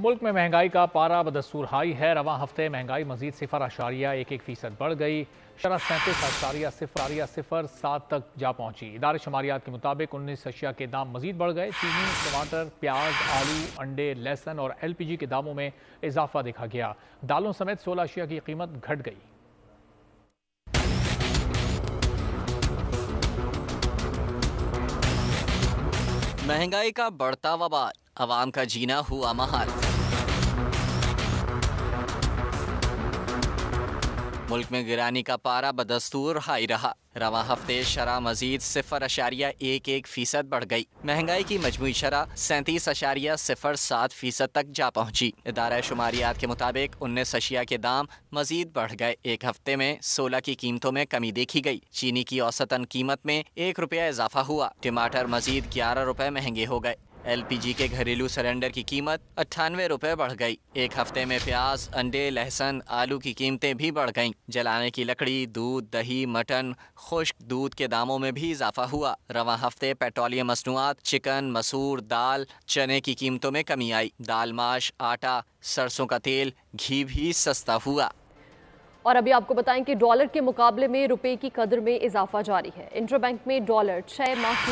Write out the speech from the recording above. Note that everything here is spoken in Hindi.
मुल्क में महंगाई का पारा बदस्तूर हाई है। रवां हफ्ते महंगाई मजीद 0.11% बढ़ गई। शरह 37.07 तक जा पहुंची। इदारे शुमारियात के मुताबिक 19 अशिया के दाम मजीद बढ़ गए। चीनी, टमाटर, प्याज, आलू, अंडे, लहसुन और LPG के दामों में इजाफा देखा गया। दालों समेत 16 अशिया की कीमत घट गई। महंगाई का बढ़ता वबाल, अवाम का जीना हुआ महाल। मुल्क में गिरानी का पारा बदस्तूर हाई रहा। रवां हफ्ते शरह मजीद 0.11% बढ़ गई। महंगाई की मजमूई शरह 37.07% तक जा पहुंची। इदारा शुमारियात के मुताबिक 19 अशिया के दाम मजीद बढ़ गए। एक हफ्ते में 16 की कीमतों में कमी देखी गई। चीनी की औसतन कीमत में 1 रुपया इजाफा हुआ। टमाटर मजीद 11 रुपए महंगे हो गए। LPG के घरेलू सिलेंडर की कीमत 98 रुपए बढ़ गई। एक हफ्ते में प्याज, अंडे, लहसुन, आलू की कीमतें भी बढ़ गईं। जलाने की लकड़ी, दूध, दही, मटन, खुश्क दूध के दामों में भी इजाफा हुआ। रवां हफ्ते पेट्रोलियम मसनूआत, चिकन, मसूर, दाल, चने की कीमतों में कमी आई। दाल, माश, आटा, सरसों का तेल, घी भी सस्ता हुआ। और अभी आपको बताएं कि डॉलर के मुकाबले में रुपए की कदर में इजाफा जारी है। इंटरबैंक में डॉलर 6 माह की